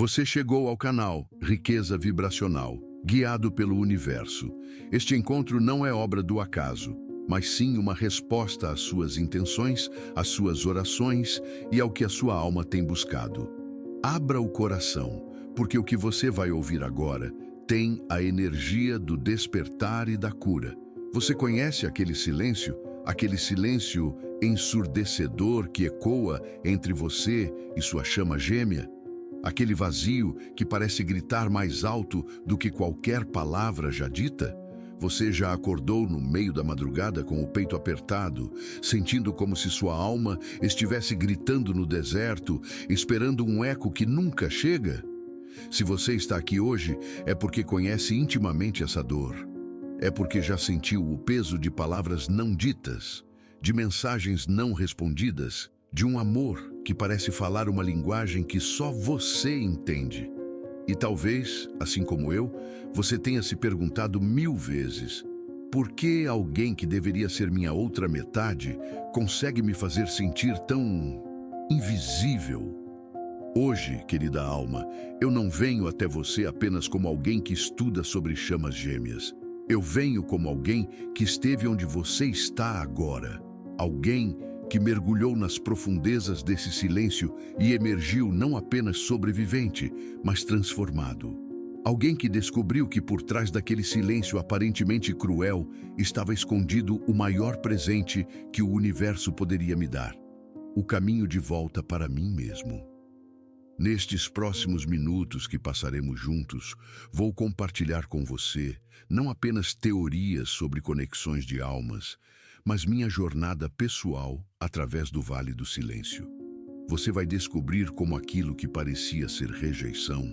Você chegou ao canal Riqueza Vibracional, guiado pelo universo. Este encontro não é obra do acaso, mas sim uma resposta às suas intenções, às suas orações e ao que a sua alma tem buscado. Abra o coração, porque o que você vai ouvir agora tem a energia do despertar e da cura. Você conhece aquele silêncio ensurdecedor que ecoa entre você e sua chama gêmea? Aquele vazio que parece gritar mais alto do que qualquer palavra já dita? Você já acordou no meio da madrugada com o peito apertado, sentindo como se sua alma estivesse gritando no deserto, esperando um eco que nunca chega? Se você está aqui hoje, é porque conhece intimamente essa dor. É porque já sentiu o peso de palavras não ditas, de mensagens não respondidas, de um amor que parece falar uma linguagem que só você entende. E talvez, assim como eu, você tenha se perguntado 1000 vezes: por que alguém que deveria ser minha outra metade consegue me fazer sentir tão invisível? Hoje, querida alma, eu não venho até você apenas como alguém que estuda sobre chamas gêmeas. Eu venho como alguém que esteve onde você está agora. Alguém que mergulhou nas profundezas desse silêncio e emergiu não apenas sobrevivente, mas transformado. Alguém que descobriu que por trás daquele silêncio aparentemente cruel estava escondido o maior presente que o universo poderia me dar: o caminho de volta para mim mesmo. Nestes próximos minutos que passaremos juntos, vou compartilhar com você não apenas teorias sobre conexões de almas, mas minha jornada pessoal através do Vale do Silêncio. Você vai descobrir como aquilo que parecia ser rejeição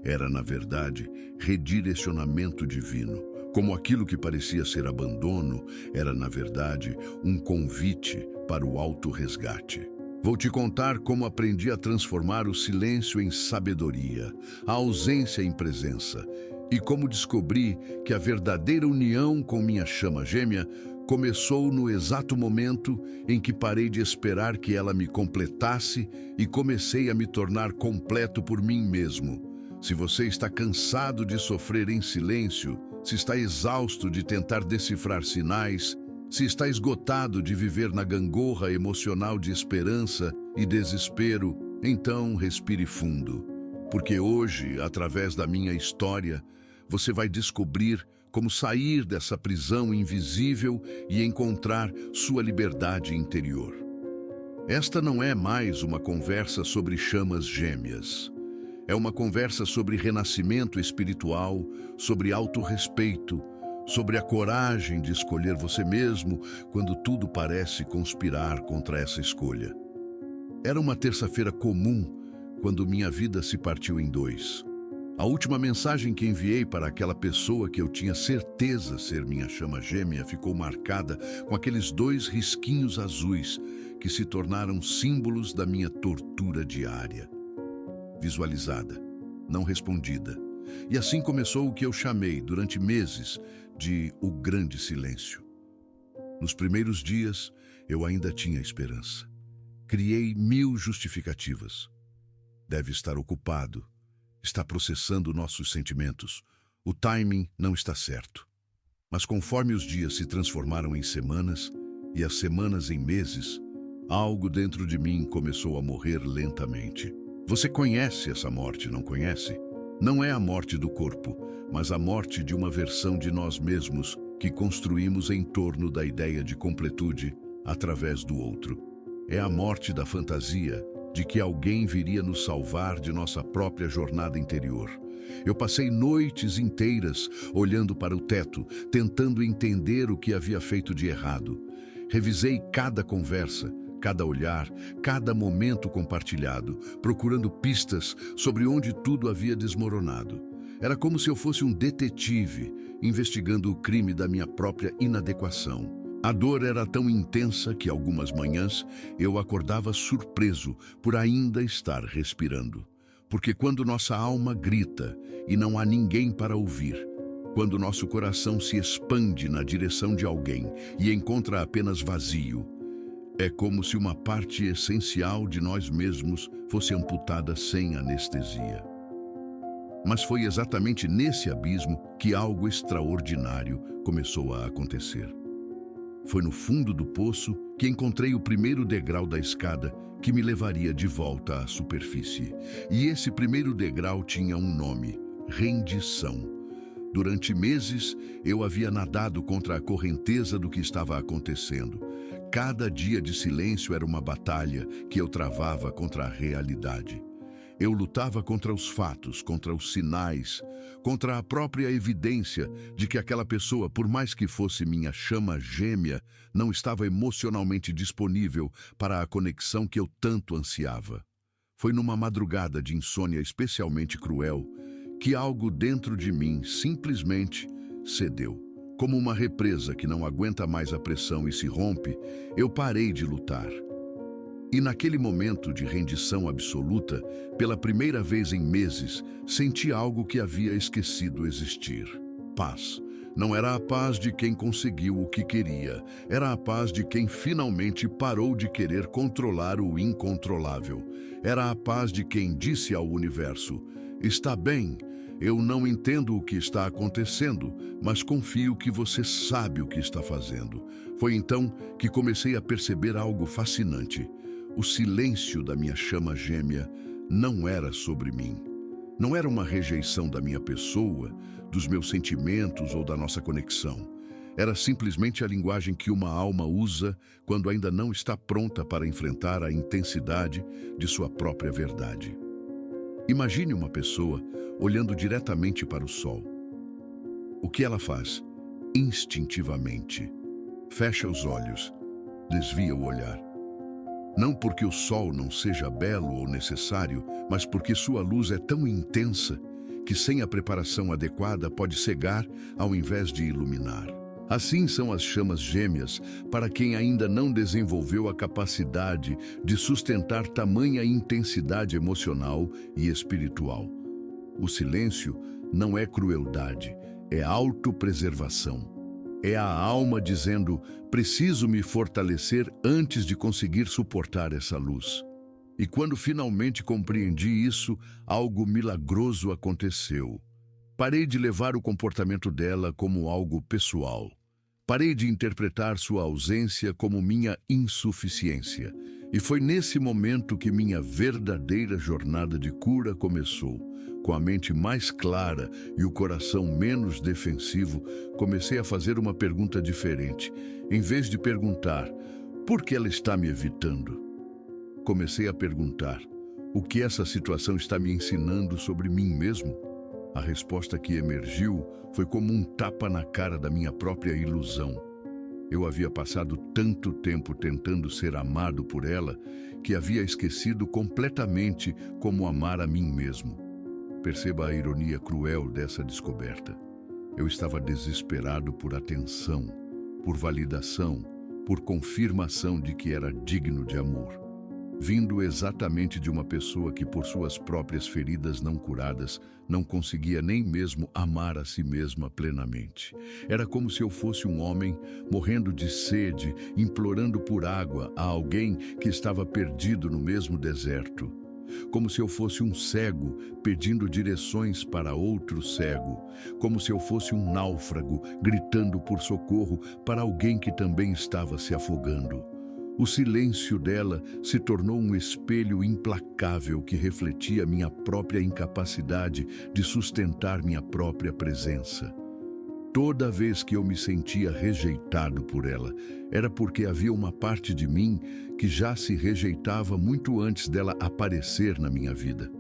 era, na verdade, redirecionamento divino. Como aquilo que parecia ser abandono era, na verdade, um convite para o autorresgate. Vou te contar como aprendi a transformar o silêncio em sabedoria, a ausência em presença, e como descobri que a verdadeira união com minha chama gêmea começou no exato momento em que parei de esperar que ela me completasse e comecei a me tornar completo por mim mesmo. Se você está cansado de sofrer em silêncio, se está exausto de tentar decifrar sinais, se está esgotado de viver na gangorra emocional de esperança e desespero, então respire fundo, porque hoje, através da minha história, você vai descobrir como sair dessa prisão invisível e encontrar sua liberdade interior. Esta não é mais uma conversa sobre chamas gêmeas. É uma conversa sobre renascimento espiritual, sobre autorrespeito, sobre a coragem de escolher você mesmo quando tudo parece conspirar contra essa escolha. Era uma terça-feira comum quando minha vida se partiu em dois. A última mensagem que enviei para aquela pessoa que eu tinha certeza ser minha chama gêmea ficou marcada com aqueles 2 risquinhos azuis que se tornaram símbolos da minha tortura diária. Visualizada, não respondida. E assim começou o que eu chamei, durante meses, de o grande silêncio. Nos primeiros dias, eu ainda tinha esperança. Criei 1000 justificativas. Deve estar ocupado. Está processando nossos sentimentos. O timing não está certo. Mas conforme os dias se transformaram em semanas e as semanas em meses, algo dentro de mim começou a morrer lentamente. Você conhece essa morte, não conhece? Não é a morte do corpo, mas a morte de uma versão de nós mesmos que construímos em torno da ideia de completude através do outro. É a morte da fantasia de que alguém viria nos salvar de nossa própria jornada interior. Eu passei noites inteiras olhando para o teto, tentando entender o que havia feito de errado. Revisei cada conversa, cada olhar, cada momento compartilhado, procurando pistas sobre onde tudo havia desmoronado. Era como se eu fosse um detetive investigando o crime da minha própria inadequação. A dor era tão intensa que algumas manhãs eu acordava surpreso por ainda estar respirando. Porque quando nossa alma grita e não há ninguém para ouvir, quando nosso coração se expande na direção de alguém e encontra apenas vazio, é como se uma parte essencial de nós mesmos fosse amputada sem anestesia. Mas foi exatamente nesse abismo que algo extraordinário começou a acontecer. Foi no fundo do poço que encontrei o primeiro degrau da escada que me levaria de volta à superfície. E esse primeiro degrau tinha um nome: rendição. Durante meses, eu havia nadado contra a correnteza do que estava acontecendo. Cada dia de silêncio era uma batalha que eu travava contra a realidade. Eu lutava contra os fatos, contra os sinais, contra a própria evidência de que aquela pessoa, por mais que fosse minha chama gêmea, não estava emocionalmente disponível para a conexão que eu tanto ansiava. Foi numa madrugada de insônia especialmente cruel que algo dentro de mim simplesmente cedeu. Como uma represa que não aguenta mais a pressão e se rompe, eu parei de lutar. E naquele momento de rendição absoluta, pela primeira vez em meses, senti algo que havia esquecido existir: paz. Não era a paz de quem conseguiu o que queria, era a paz de quem finalmente parou de querer controlar o incontrolável. Era a paz de quem disse ao universo: está bem, eu não entendo o que está acontecendo, mas confio que você sabe o que está fazendo. Foi então que comecei a perceber algo fascinante. O silêncio da minha chama gêmea não era sobre mim. Não era uma rejeição da minha pessoa, dos meus sentimentos ou da nossa conexão. Era simplesmente a linguagem que uma alma usa quando ainda não está pronta para enfrentar a intensidade de sua própria verdade. Imagine uma pessoa olhando diretamente para o sol. O que ela faz? Instintivamente. Fecha os olhos, desvia o olhar. Não porque o sol não seja belo ou necessário, mas porque sua luz é tão intensa que sem a preparação adequada pode cegar ao invés de iluminar. Assim são as chamas gêmeas para quem ainda não desenvolveu a capacidade de sustentar tamanha intensidade emocional e espiritual. O silêncio não é crueldade, é autopreservação. É a alma dizendo: preciso me fortalecer antes de conseguir suportar essa luz. E quando finalmente compreendi isso, algo milagroso aconteceu. Parei de levar o comportamento dela como algo pessoal. Parei de interpretar sua ausência como minha insuficiência. E foi nesse momento que minha verdadeira jornada de cura começou. Com a mente mais clara e o coração menos defensivo, comecei a fazer uma pergunta diferente. Em vez de perguntar: por que ela está me evitando? Comecei a perguntar: o que essa situação está me ensinando sobre mim mesmo? A resposta que emergiu foi como um tapa na cara da minha própria ilusão. Eu havia passado tanto tempo tentando ser amado por ela que havia esquecido completamente como amar a mim mesmo. Perceba a ironia cruel dessa descoberta. Eu estava desesperado por atenção, por validação, por confirmação de que era digno de amor. Vindo exatamente de uma pessoa que, por suas próprias feridas não curadas, não conseguia nem mesmo amar a si mesma plenamente. Era como se eu fosse um homem morrendo de sede, implorando por água a alguém que estava perdido no mesmo deserto. Como se eu fosse um cego pedindo direções para outro cego. Como se eu fosse um náufrago gritando por socorro para alguém que também estava se afogando. O silêncio dela se tornou um espelho implacável que refletia minha própria incapacidade de sustentar minha própria presença. Toda vez que eu me sentia rejeitado por ela, era porque havia uma parte de mim que já se rejeitava muito antes dela aparecer na minha vida.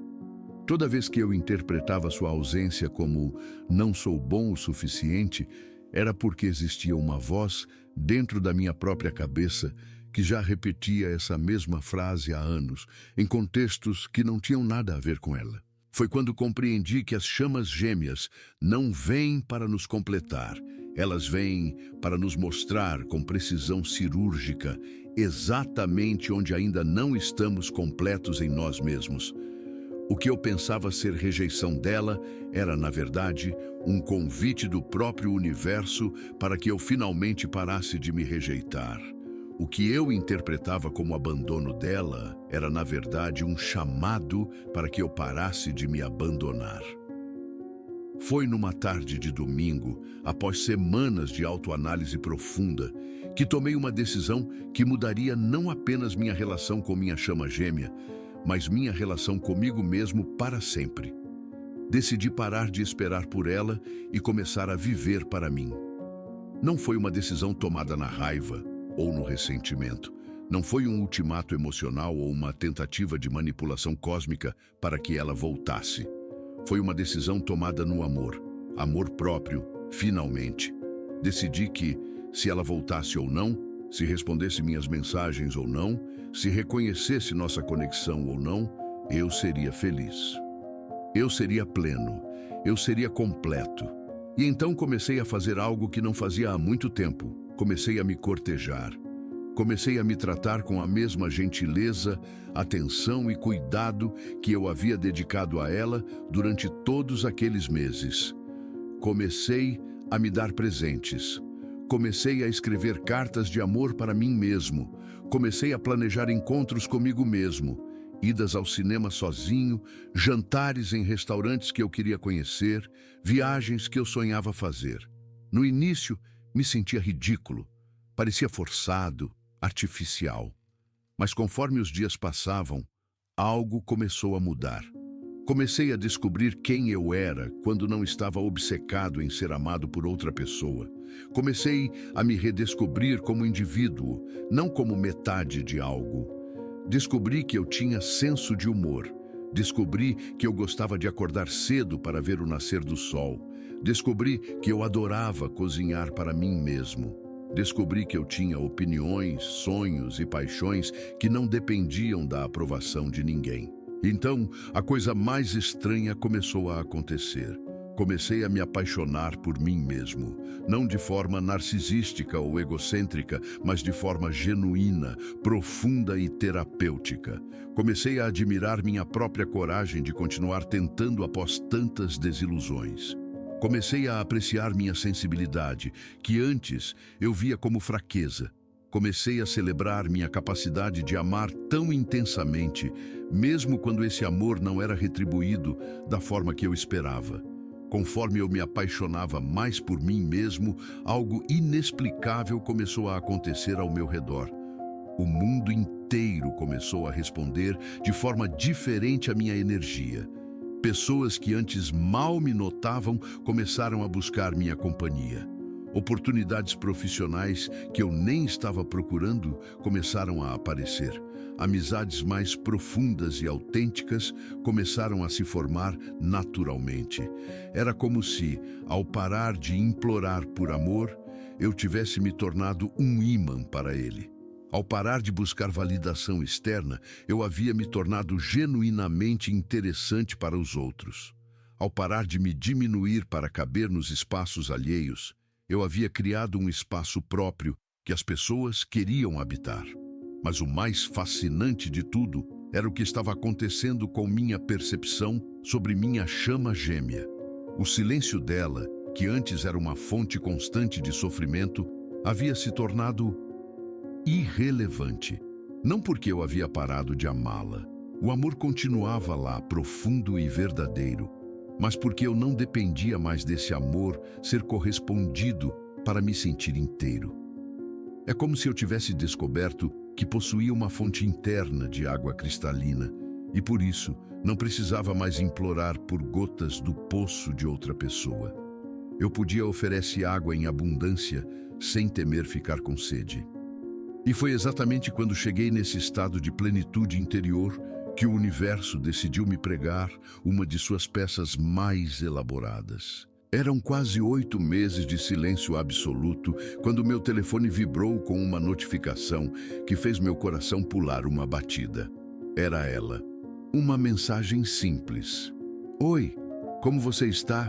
Toda vez que eu interpretava sua ausência como não sou bom o suficiente, era porque existia uma voz dentro da minha própria cabeça que já repetia essa mesma frase há anos, em contextos que não tinham nada a ver com ela. Foi quando compreendi que as chamas gêmeas não vêm para nos completar, elas vêm para nos mostrar com precisão cirúrgica exatamente onde ainda não estamos completos em nós mesmos. O que eu pensava ser rejeição dela era, na verdade, um convite do próprio universo para que eu finalmente parasse de me rejeitar. O que eu interpretava como abandono dela era, na verdade, um chamado para que eu parasse de me abandonar. Foi numa tarde de domingo, após semanas de autoanálise profunda, que tomei uma decisão que mudaria não apenas minha relação com minha chama gêmea, mas minha relação comigo mesmo para sempre. Decidi parar de esperar por ela e começar a viver para mim. Não foi uma decisão tomada na raiva ou no ressentimento. Não foi um ultimato emocional ou uma tentativa de manipulação cósmica para que ela voltasse. Foi uma decisão tomada no amor, amor próprio, finalmente. Decidi que, se ela voltasse ou não, se respondesse minhas mensagens ou não, se reconhecesse nossa conexão ou não, eu seria feliz. Eu seria pleno, eu seria completo. E então comecei a fazer algo que não fazia há muito tempo. Comecei a me cortejar. Comecei a me tratar com a mesma gentileza, atenção e cuidado que eu havia dedicado a ela durante todos aqueles meses. Comecei a me dar presentes. Comecei a escrever cartas de amor para mim mesmo. Comecei a planejar encontros comigo mesmo, idas ao cinema sozinho, jantares em restaurantes que eu queria conhecer, viagens que eu sonhava fazer. No início, me sentia ridículo, parecia forçado, artificial. Mas conforme os dias passavam, algo começou a mudar. Comecei a descobrir quem eu era quando não estava obcecado em ser amado por outra pessoa. Comecei a me redescobrir como indivíduo, não como metade de algo. Descobri que eu tinha senso de humor. Descobri que eu gostava de acordar cedo para ver o nascer do sol. Descobri que eu adorava cozinhar para mim mesmo. Descobri que eu tinha opiniões, sonhos e paixões que não dependiam da aprovação de ninguém. Então, a coisa mais estranha começou a acontecer. Comecei a me apaixonar por mim mesmo, não de forma narcisística ou egocêntrica, mas de forma genuína, profunda e terapêutica. Comecei a admirar minha própria coragem de continuar tentando após tantas desilusões. Comecei a apreciar minha sensibilidade, que antes eu via como fraqueza. Comecei a celebrar minha capacidade de amar tão intensamente, mesmo quando esse amor não era retribuído da forma que eu esperava. Conforme eu me apaixonava mais por mim mesmo, algo inexplicável começou a acontecer ao meu redor. O mundo inteiro começou a responder de forma diferente à minha energia. Pessoas que antes mal me notavam começaram a buscar minha companhia. Oportunidades profissionais que eu nem estava procurando começaram a aparecer. Amizades mais profundas e autênticas começaram a se formar naturalmente. Era como se, ao parar de implorar por amor, eu tivesse me tornado um ímã para ele. Ao parar de buscar validação externa, eu havia me tornado genuinamente interessante para os outros. Ao parar de me diminuir para caber nos espaços alheios, eu havia criado um espaço próprio que as pessoas queriam habitar. Mas o mais fascinante de tudo era o que estava acontecendo com minha percepção sobre minha chama gêmea. O silêncio dela, que antes era uma fonte constante de sofrimento, havia se tornado irrelevante. Não porque eu havia parado de amá-la. O amor continuava lá, profundo e verdadeiro, mas porque eu não dependia mais desse amor ser correspondido para me sentir inteiro. É como se eu tivesse descoberto que possuía uma fonte interna de água cristalina e, por isso, não precisava mais implorar por gotas do poço de outra pessoa. Eu podia oferecer água em abundância sem temer ficar com sede. E foi exatamente quando cheguei nesse estado de plenitude interior que o universo decidiu me pregar uma de suas peças mais elaboradas. Eram quase 8 meses de silêncio absoluto quando meu telefone vibrou com uma notificação que fez meu coração pular uma batida. Era ela. Uma mensagem simples. Oi, como você está?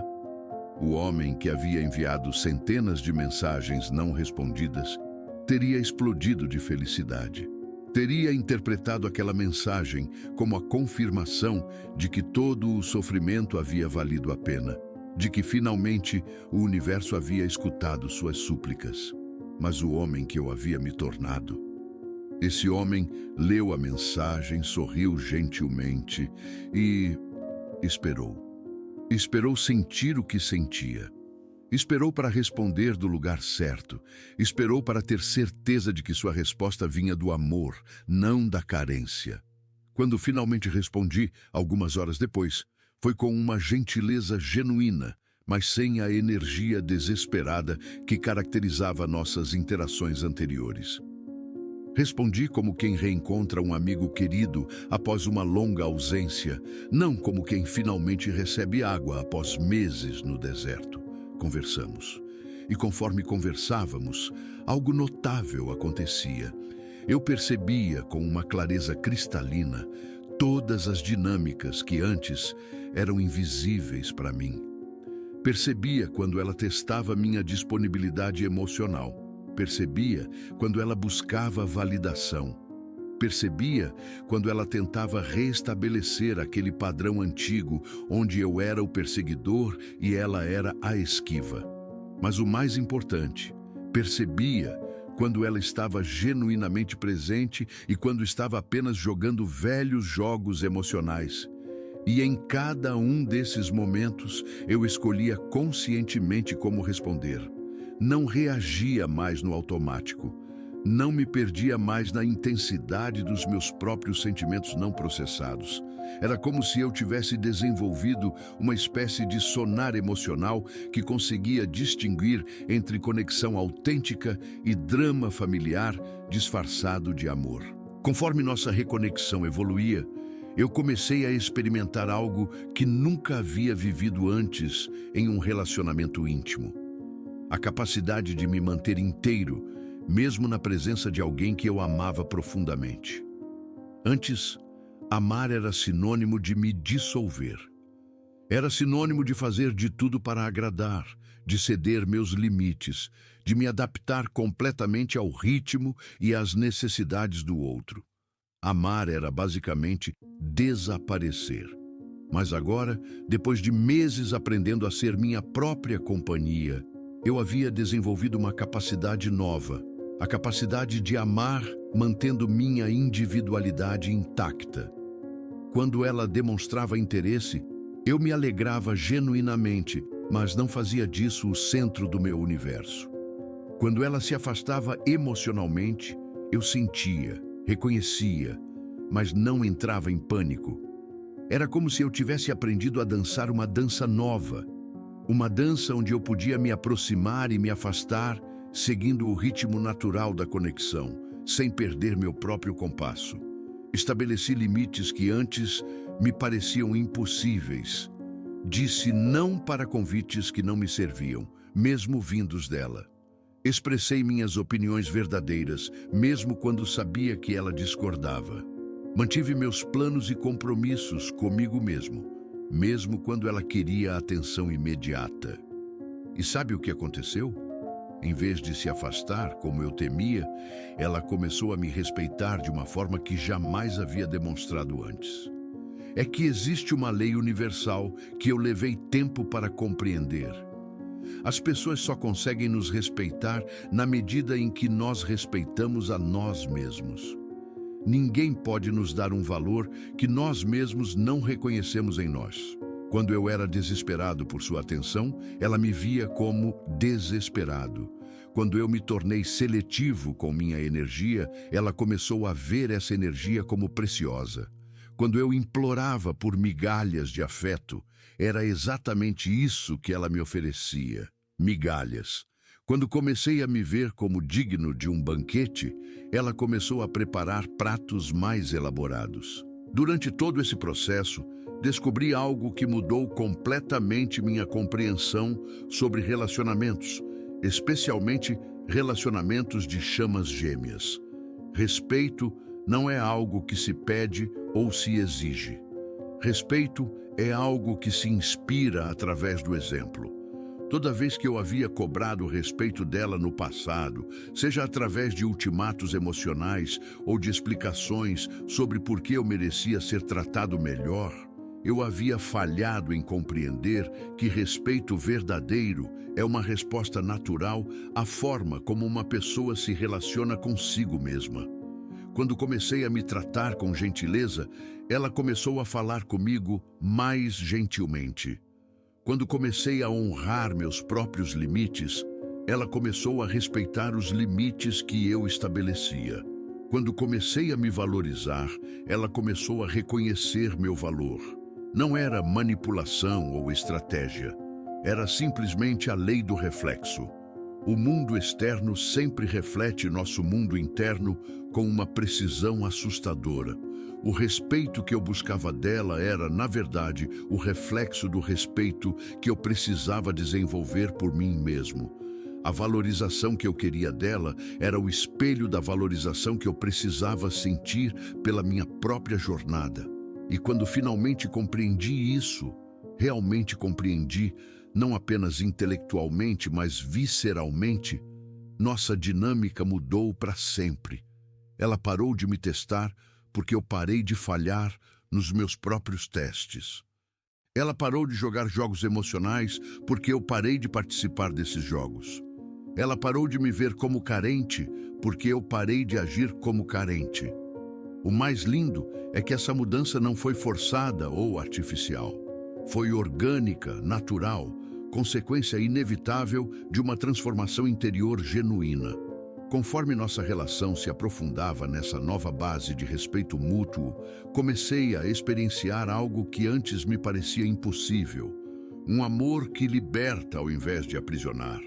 O homem que havia enviado centenas de mensagens não respondidas teria explodido de felicidade. Teria interpretado aquela mensagem como a confirmação de que todo o sofrimento havia valido a pena, de que finalmente o universo havia escutado suas súplicas. Mas o homem que eu havia me tornado, esse homem leu a mensagem, sorriu gentilmente e esperou. Esperou sentir o que sentia. Esperou para responder do lugar certo. Esperou para ter certeza de que sua resposta vinha do amor, não da carência. Quando finalmente respondi, algumas horas depois, foi com uma gentileza genuína, mas sem a energia desesperada que caracterizava nossas interações anteriores. Respondi como quem reencontra um amigo querido após uma longa ausência, não como quem finalmente recebe água após meses no deserto. Conversamos. E conforme conversávamos, algo notável acontecia. Eu percebia com uma clareza cristalina todas as dinâmicas que antes eram invisíveis para mim. Percebia quando ela testava minha disponibilidade emocional. Percebia quando ela buscava validação. Percebia quando ela tentava restabelecer aquele padrão antigo onde eu era o perseguidor e ela era a esquiva. Mas o mais importante, percebia quando ela estava genuinamente presente e quando estava apenas jogando velhos jogos emocionais. E em cada um desses momentos, eu escolhia conscientemente como responder. Não reagia mais no automático. Não me perdia mais na intensidade dos meus próprios sentimentos não processados. Era como se eu tivesse desenvolvido uma espécie de sonar emocional que conseguia distinguir entre conexão autêntica e drama familiar disfarçado de amor. Conforme nossa reconexão evoluía, eu comecei a experimentar algo que nunca havia vivido antes em um relacionamento íntimo. A capacidade de me manter inteiro, mesmo na presença de alguém que eu amava profundamente. Antes, amar era sinônimo de me dissolver. Era sinônimo de fazer de tudo para agradar, de ceder meus limites, de me adaptar completamente ao ritmo e às necessidades do outro. Amar era basicamente desaparecer. Mas agora, depois de meses aprendendo a ser minha própria companhia, eu havia desenvolvido uma capacidade nova, a capacidade de amar mantendo minha individualidade intacta. Quando ela demonstrava interesse, eu me alegrava genuinamente, mas não fazia disso o centro do meu universo. Quando ela se afastava emocionalmente, eu sentia, reconhecia, mas não entrava em pânico. Era como se eu tivesse aprendido a dançar uma dança nova, uma dança onde eu podia me aproximar e me afastar, seguindo o ritmo natural da conexão, sem perder meu próprio compasso. Estabeleci limites que antes me pareciam impossíveis. Disse não para convites que não me serviam, mesmo vindos dela. Expressei minhas opiniões verdadeiras, mesmo quando sabia que ela discordava. Mantive meus planos e compromissos comigo mesmo quando ela queria atenção imediata. E sabe o que aconteceu? Em vez de se afastar, como eu temia, ela começou a me respeitar de uma forma que jamais havia demonstrado antes. É que existe uma lei universal que eu levei tempo para compreender. As pessoas só conseguem nos respeitar na medida em que nós respeitamos a nós mesmos. Ninguém pode nos dar um valor que nós mesmos não reconhecemos em nós. Quando eu era desesperado por sua atenção, ela me via como desesperado. Quando eu me tornei seletivo com minha energia, ela começou a ver essa energia como preciosa. Quando eu implorava por migalhas de afeto, era exatamente isso que ela me oferecia, migalhas. Quando comecei a me ver como digno de um banquete, ela começou a preparar pratos mais elaborados. Durante todo esse processo, descobri algo que mudou completamente minha compreensão sobre relacionamentos, especialmente relacionamentos de chamas gêmeas. Respeito não é algo que se pede ou se exige. Respeito é algo que se inspira através do exemplo. Toda vez que eu havia cobrado o respeito dela no passado, seja através de ultimatos emocionais ou de explicações sobre por que eu merecia ser tratado melhor, eu havia falhado em compreender que respeito verdadeiro é uma resposta natural à forma como uma pessoa se relaciona consigo mesma. Quando comecei a me tratar com gentileza, ela começou a falar comigo mais gentilmente. Quando comecei a honrar meus próprios limites, ela começou a respeitar os limites que eu estabelecia. Quando comecei a me valorizar, ela começou a reconhecer meu valor. Não era manipulação ou estratégia, era simplesmente a lei do reflexo. O mundo externo sempre reflete nosso mundo interno com uma precisão assustadora. O respeito que eu buscava dela era, na verdade, o reflexo do respeito que eu precisava desenvolver por mim mesmo. A valorização que eu queria dela era o espelho da valorização que eu precisava sentir pela minha própria jornada. E quando finalmente compreendi isso, realmente compreendi, não apenas intelectualmente, mas visceralmente, nossa dinâmica mudou para sempre. Ela parou de me testar porque eu parei de falhar nos meus próprios testes. Ela parou de jogar jogos emocionais porque eu parei de participar desses jogos. Ela parou de me ver como carente porque eu parei de agir como carente. O mais lindo é que essa mudança não foi forçada ou artificial. Foi orgânica, natural, consequência inevitável de uma transformação interior genuína. Conforme nossa relação se aprofundava nessa nova base de respeito mútuo, comecei a experienciar algo que antes me parecia impossível. Um amor que liberta ao invés de aprisionar.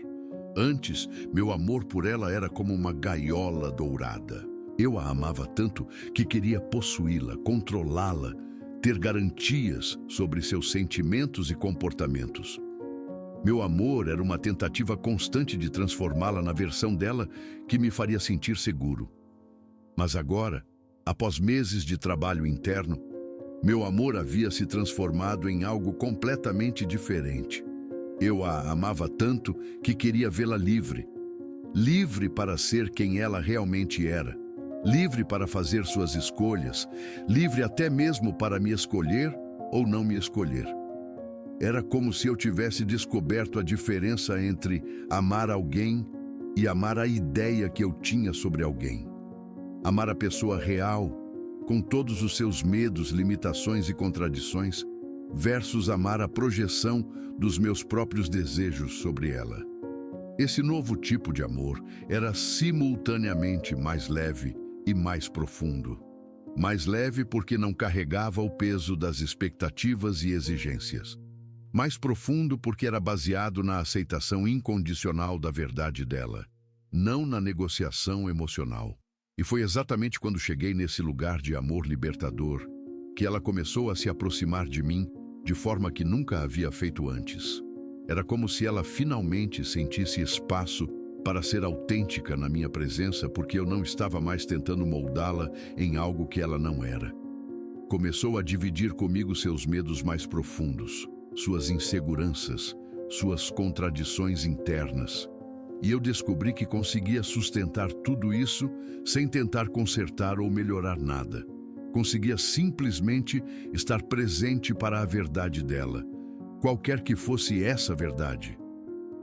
Antes, meu amor por ela era como uma gaiola dourada. Eu a amava tanto que queria possuí-la, controlá-la, ter garantias sobre seus sentimentos e comportamentos. Meu amor era uma tentativa constante de transformá-la na versão dela que me faria sentir seguro. Mas agora, após meses de trabalho interno, meu amor havia se transformado em algo completamente diferente. Eu a amava tanto que queria vê-la livre. Livre para ser quem ela realmente era. Livre para fazer suas escolhas. Livre até mesmo para me escolher ou não me escolher. Era como se eu tivesse descoberto a diferença entre amar alguém e amar a ideia que eu tinha sobre alguém. Amar a pessoa real, com todos os seus medos, limitações e contradições, versus amar a projeção dos meus próprios desejos sobre ela. Esse novo tipo de amor era simultaneamente mais leve e mais profundo. Mais leve porque não carregava o peso das expectativas e exigências. Mais profundo porque era baseado na aceitação incondicional da verdade dela, não na negociação emocional. E foi exatamente quando cheguei nesse lugar de amor libertador que ela começou a se aproximar de mim de forma que nunca havia feito antes. Era como se ela finalmente sentisse espaço para ser autêntica na minha presença porque eu não estava mais tentando moldá-la em algo que ela não era. Começou a dividir comigo seus medos mais profundos, suas inseguranças, suas contradições internas. E eu descobri que conseguia sustentar tudo isso sem tentar consertar ou melhorar nada. Conseguia simplesmente estar presente para a verdade dela, qualquer que fosse essa verdade.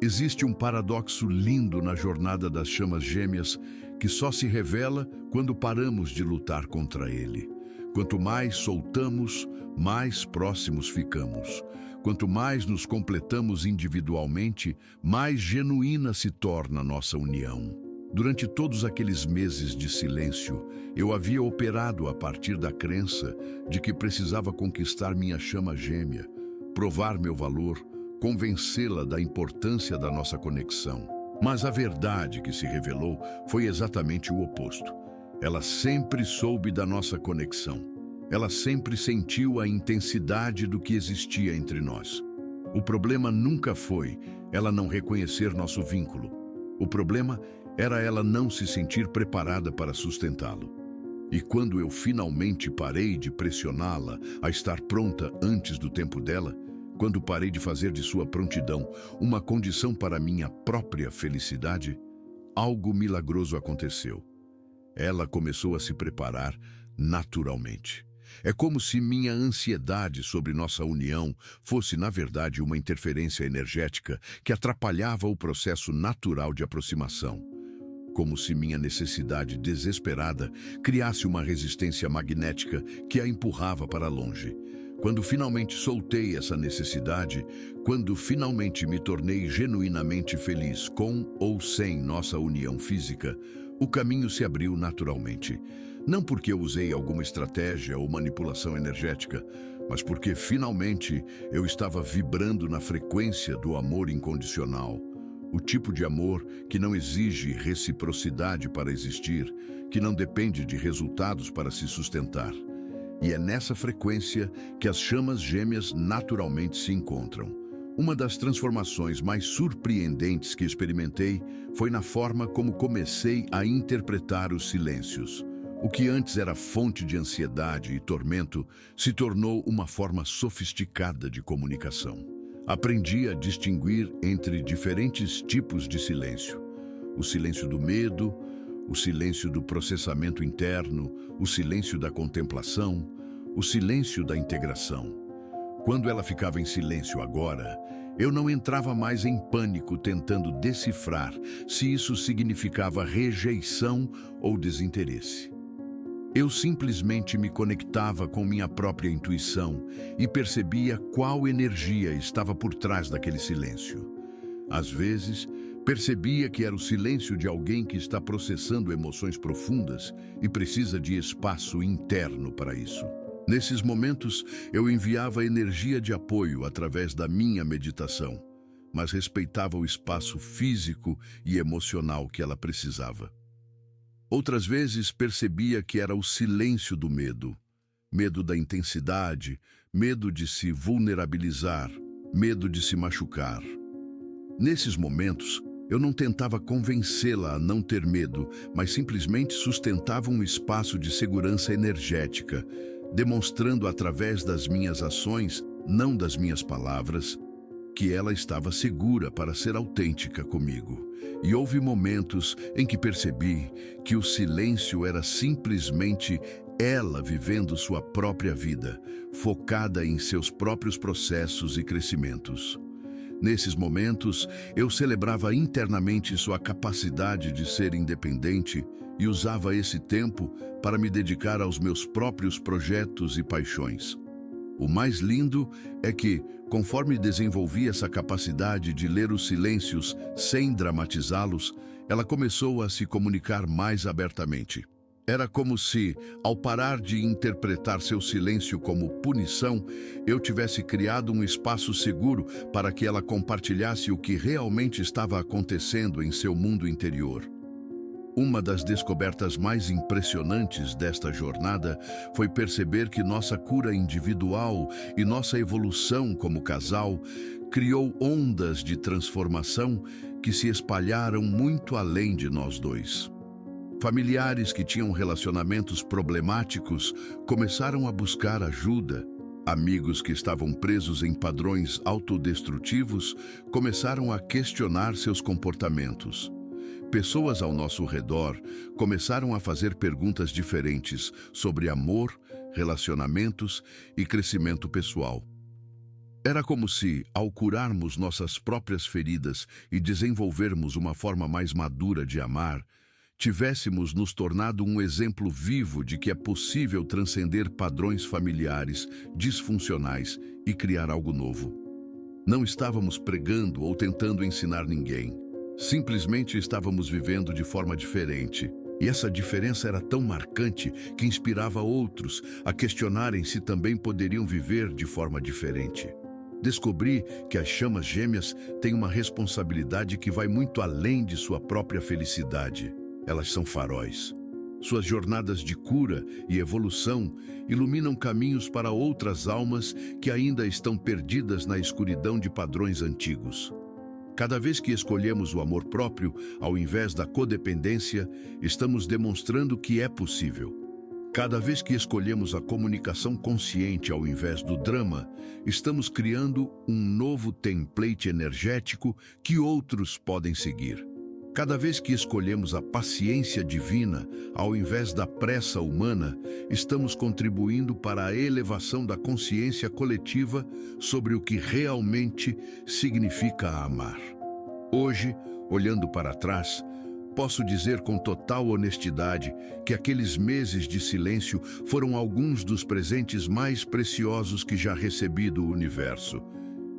Existe um paradoxo lindo na jornada das chamas gêmeas que só se revela quando paramos de lutar contra ele. Quanto mais soltamos, mais próximos ficamos. Quanto mais nos completamos individualmente, mais genuína se torna nossa união. Durante todos aqueles meses de silêncio, eu havia operado a partir da crença de que precisava conquistar minha chama gêmea, provar meu valor, convencê-la da importância da nossa conexão. Mas a verdade que se revelou foi exatamente o oposto. Ela sempre soube da nossa conexão. Ela sempre sentiu a intensidade do que existia entre nós. O problema nunca foi ela não reconhecer nosso vínculo. O problema era ela não se sentir preparada para sustentá-lo. E quando eu finalmente parei de pressioná-la a estar pronta antes do tempo dela, quando parei de fazer de sua prontidão uma condição para minha própria felicidade, algo milagroso aconteceu. Ela começou a se preparar naturalmente. É como se minha ansiedade sobre nossa união fosse, na verdade, uma interferência energética que atrapalhava o processo natural de aproximação. Como se minha necessidade desesperada criasse uma resistência magnética que a empurrava para longe. Quando finalmente soltei essa necessidade, quando finalmente me tornei genuinamente feliz com ou sem nossa união física, o caminho se abriu naturalmente. Não porque eu usei alguma estratégia ou manipulação energética, mas porque finalmente eu estava vibrando na frequência do amor incondicional. O tipo de amor que não exige reciprocidade para existir, que não depende de resultados para se sustentar. E é nessa frequência que as chamas gêmeas naturalmente se encontram. Uma das transformações mais surpreendentes que experimentei foi na forma como comecei a interpretar os silêncios. O que antes era fonte de ansiedade e tormento se tornou uma forma sofisticada de comunicação. Aprendi a distinguir entre diferentes tipos de silêncio. O silêncio do medo, o silêncio do processamento interno, o silêncio da contemplação, o silêncio da integração. Quando ela ficava em silêncio agora, eu não entrava mais em pânico tentando decifrar se isso significava rejeição ou desinteresse. Eu simplesmente me conectava com minha própria intuição e percebia qual energia estava por trás daquele silêncio. Às vezes, percebia que era o silêncio de alguém que está processando emoções profundas e precisa de espaço interno para isso. Nesses momentos, eu enviava energia de apoio através da minha meditação, mas respeitava o espaço físico e emocional que ela precisava. Outras vezes percebia que era o silêncio do medo. Medo da intensidade, medo de se vulnerabilizar, medo de se machucar. Nesses momentos, eu não tentava convencê-la a não ter medo, mas simplesmente sustentava um espaço de segurança energética, demonstrando através das minhas ações, não das minhas palavras, que ela estava segura para ser autêntica comigo. E houve momentos em que percebi que o silêncio era simplesmente ela vivendo sua própria vida, focada em seus próprios processos e crescimentos. Nesses momentos, eu celebrava internamente sua capacidade de ser independente e usava esse tempo para me dedicar aos meus próprios projetos e paixões. O mais lindo é que, conforme desenvolvi essa capacidade de ler os silêncios sem dramatizá-los, ela começou a se comunicar mais abertamente. Era como se, ao parar de interpretar seu silêncio como punição, eu tivesse criado um espaço seguro para que ela compartilhasse o que realmente estava acontecendo em seu mundo interior. Uma das descobertas mais impressionantes desta jornada foi perceber que nossa cura individual e nossa evolução como casal criou ondas de transformação que se espalharam muito além de nós dois. Familiares que tinham relacionamentos problemáticos começaram a buscar ajuda. Amigos que estavam presos em padrões autodestrutivos começaram a questionar seus comportamentos. Pessoas ao nosso redor começaram a fazer perguntas diferentes sobre amor, relacionamentos e crescimento pessoal. Era como se, ao curarmos nossas próprias feridas e desenvolvermos uma forma mais madura de amar, tivéssemos nos tornado um exemplo vivo de que é possível transcender padrões familiares disfuncionais e criar algo novo. Não estávamos pregando ou tentando ensinar ninguém. Simplesmente estávamos vivendo de forma diferente. E essa diferença era tão marcante que inspirava outros a questionarem se também poderiam viver de forma diferente. Descobri que as chamas gêmeas têm uma responsabilidade que vai muito além de sua própria felicidade. Elas são faróis. Suas jornadas de cura e evolução iluminam caminhos para outras almas que ainda estão perdidas na escuridão de padrões antigos. Cada vez que escolhemos o amor próprio, ao invés da codependência, estamos demonstrando que é possível. Cada vez que escolhemos a comunicação consciente ao invés do drama, estamos criando um novo template energético que outros podem seguir. Cada vez que escolhemos a paciência divina, ao invés da pressa humana, estamos contribuindo para a elevação da consciência coletiva sobre o que realmente significa amar. Hoje, olhando para trás, posso dizer com total honestidade que aqueles meses de silêncio foram alguns dos presentes mais preciosos que já recebi do universo.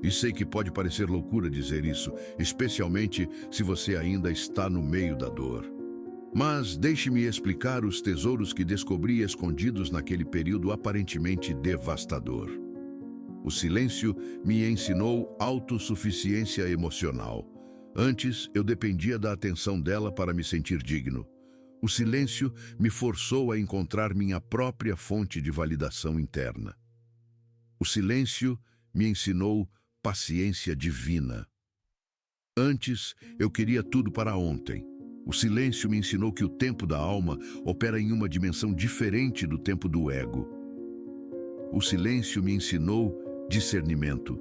E sei que pode parecer loucura dizer isso, especialmente se você ainda está no meio da dor. Mas deixe-me explicar os tesouros que descobri escondidos naquele período aparentemente devastador. O silêncio me ensinou autossuficiência emocional. Antes, eu dependia da atenção dela para me sentir digno. O silêncio me forçou a encontrar minha própria fonte de validação interna. O silêncio me ensinou paciência divina. Antes, eu queria tudo para ontem. O silêncio me ensinou que o tempo da alma opera em uma dimensão diferente do tempo do ego. O silêncio me ensinou discernimento.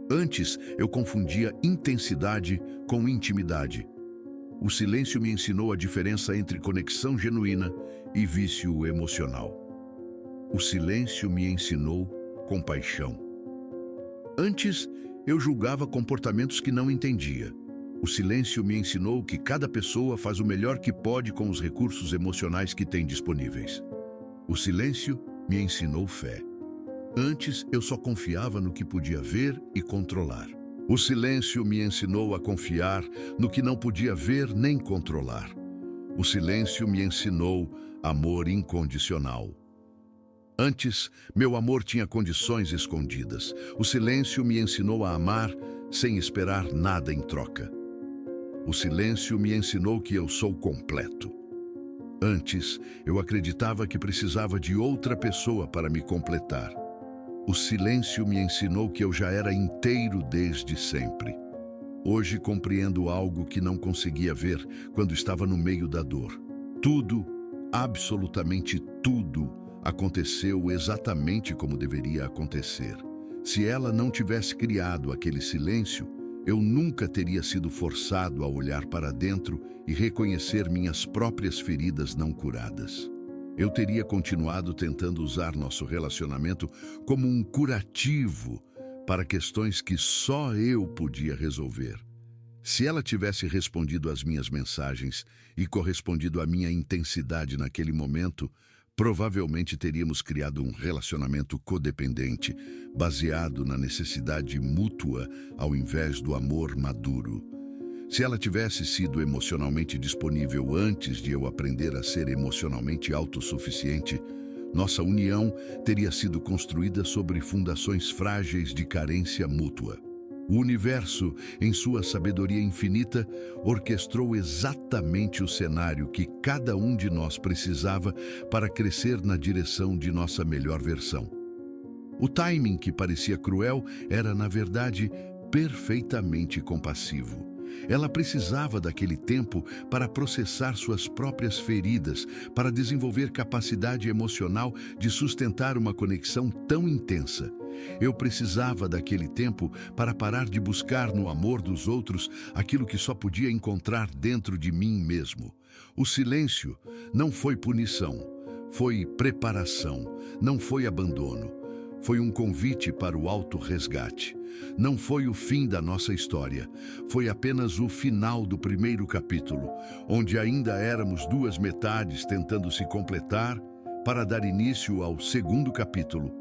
Antes, eu confundia intensidade com intimidade. O silêncio me ensinou a diferença entre conexão genuína e vício emocional. O silêncio me ensinou compaixão. Antes, eu julgava comportamentos que não entendia. O silêncio me ensinou que cada pessoa faz o melhor que pode com os recursos emocionais que tem disponíveis. O silêncio me ensinou fé. Antes, eu só confiava no que podia ver e controlar. O silêncio me ensinou a confiar no que não podia ver nem controlar. O silêncio me ensinou amor incondicional. Antes, meu amor tinha condições escondidas. O silêncio me ensinou a amar sem esperar nada em troca. O silêncio me ensinou que eu sou completo. Antes, eu acreditava que precisava de outra pessoa para me completar. O silêncio me ensinou que eu já era inteiro desde sempre. Hoje compreendo algo que não conseguia ver quando estava no meio da dor. Tudo, absolutamente tudo, aconteceu exatamente como deveria acontecer. Se ela não tivesse criado aquele silêncio, eu nunca teria sido forçado a olhar para dentro e reconhecer minhas próprias feridas não curadas. Eu teria continuado tentando usar nosso relacionamento como um curativo para questões que só eu podia resolver. Se ela tivesse respondido às minhas mensagens e correspondido à minha intensidade naquele momento, provavelmente teríamos criado um relacionamento codependente, baseado na necessidade mútua ao invés do amor maduro. Se ela tivesse sido emocionalmente disponível antes de eu aprender a ser emocionalmente autossuficiente, nossa união teria sido construída sobre fundações frágeis de carência mútua. O universo, em sua sabedoria infinita, orquestrou exatamente o cenário que cada um de nós precisava para crescer na direção de nossa melhor versão. O timing que parecia cruel era, na verdade, perfeitamente compassivo. Ela precisava daquele tempo para processar suas próprias feridas, para desenvolver capacidade emocional de sustentar uma conexão tão intensa. Eu precisava daquele tempo para parar de buscar no amor dos outros aquilo que só podia encontrar dentro de mim mesmo. O silêncio não foi punição, foi preparação, não foi abandono. Foi um convite para o autorresgate. Não foi o fim da nossa história, foi apenas o final do primeiro capítulo, onde ainda éramos duas metades tentando se completar para dar início ao segundo capítulo,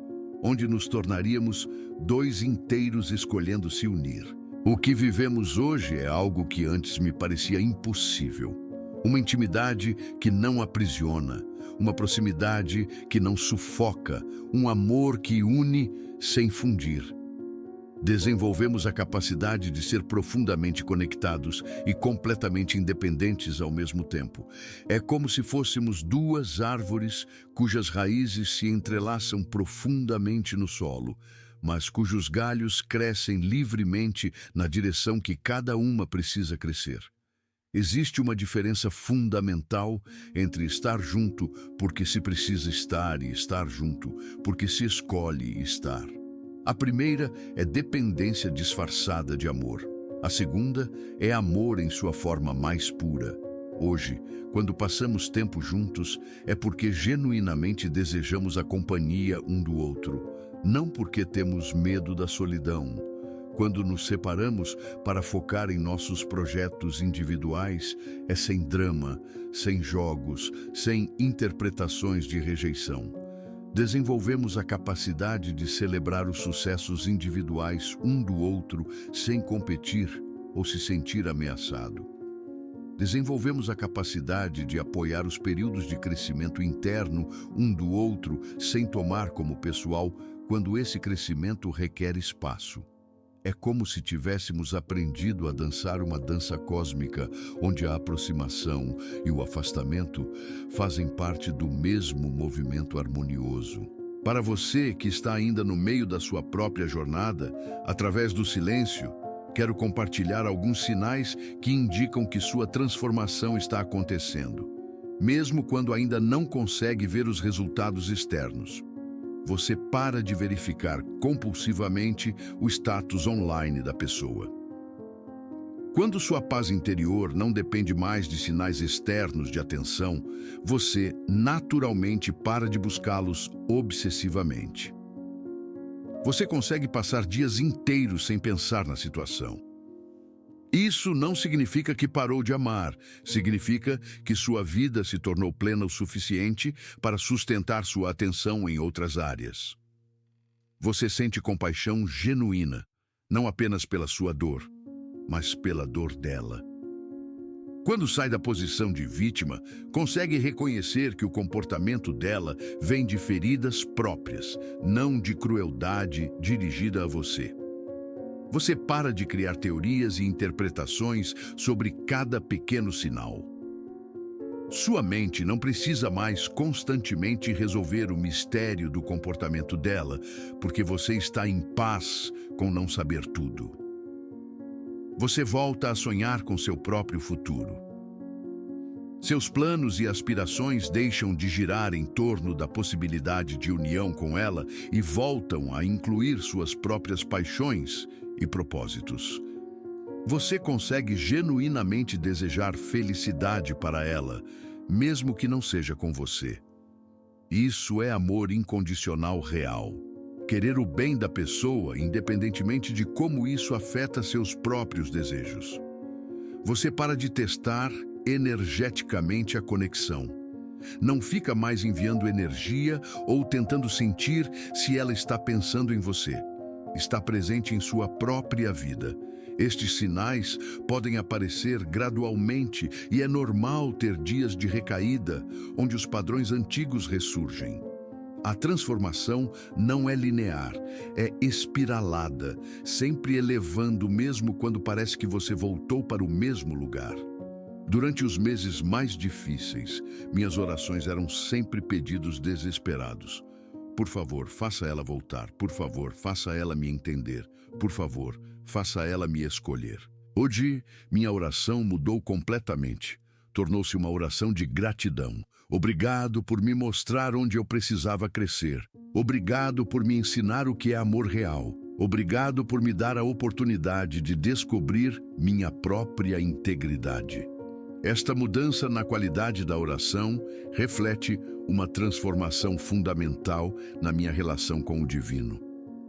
onde nos tornaríamos dois inteiros escolhendo se unir. O que vivemos hoje é algo que antes me parecia impossível. Uma intimidade que não aprisiona, uma proximidade que não sufoca, um amor que une sem fundir. Desenvolvemos a capacidade de ser profundamente conectados e completamente independentes ao mesmo tempo. É como se fôssemos duas árvores cujas raízes se entrelaçam profundamente no solo, mas cujos galhos crescem livremente na direção que cada uma precisa crescer. Existe uma diferença fundamental entre estar junto porque se precisa estar e estar junto porque se escolhe estar. A primeira é dependência disfarçada de amor. A segunda é amor em sua forma mais pura. Hoje, quando passamos tempo juntos, é porque genuinamente desejamos a companhia um do outro, não porque temos medo da solidão. Quando nos separamos para focar em nossos projetos individuais, é sem drama, sem jogos, sem interpretações de rejeição. Desenvolvemos a capacidade de celebrar os sucessos individuais um do outro sem competir ou se sentir ameaçado. Desenvolvemos a capacidade de apoiar os períodos de crescimento interno um do outro sem tomar como pessoal quando esse crescimento requer espaço. É como se tivéssemos aprendido a dançar uma dança cósmica, onde a aproximação e o afastamento fazem parte do mesmo movimento harmonioso. Para você que está ainda no meio da sua própria jornada, através do silêncio, quero compartilhar alguns sinais que indicam que sua transformação está acontecendo, mesmo quando ainda não consegue ver os resultados externos. Você para de verificar compulsivamente o status online da pessoa. Quando sua paz interior não depende mais de sinais externos de atenção, você naturalmente para de buscá-los obsessivamente. Você consegue passar dias inteiros sem pensar na situação. Isso não significa que parou de amar, significa que sua vida se tornou plena o suficiente para sustentar sua atenção em outras áreas. Você sente compaixão genuína, não apenas pela sua dor, mas pela dor dela. Quando sai da posição de vítima, consegue reconhecer que o comportamento dela vem de feridas próprias, não de crueldade dirigida a você. Você para de criar teorias e interpretações sobre cada pequeno sinal. Sua mente não precisa mais constantemente resolver o mistério do comportamento dela, porque você está em paz com não saber tudo. Você volta a sonhar com seu próprio futuro. Seus planos e aspirações deixam de girar em torno da possibilidade de união com ela e voltam a incluir suas próprias paixões e propósitos. Você consegue genuinamente desejar felicidade para ela, mesmo que não seja com você. Isso é amor incondicional real. Querer o bem da pessoa, independentemente de como isso afeta seus próprios desejos. Você para de testar energeticamente a conexão. Não fica mais enviando energia ou tentando sentir se ela está pensando em você. Está presente em sua própria vida. Estes sinais podem aparecer gradualmente e é normal ter dias de recaída, onde os padrões antigos ressurgem. A transformação não é linear, é espiralada, sempre elevando mesmo quando parece que você voltou para o mesmo lugar. Durante os meses mais difíceis, minhas orações eram sempre pedidos desesperados. Por favor, faça ela voltar. Por favor, faça ela me entender. Por favor, faça ela me escolher. Hoje, minha oração mudou completamente. Tornou-se uma oração de gratidão. Obrigado por me mostrar onde eu precisava crescer. Obrigado por me ensinar o que é amor real. Obrigado por me dar a oportunidade de descobrir minha própria integridade. Esta mudança na qualidade da oração reflete uma transformação fundamental na minha relação com o divino.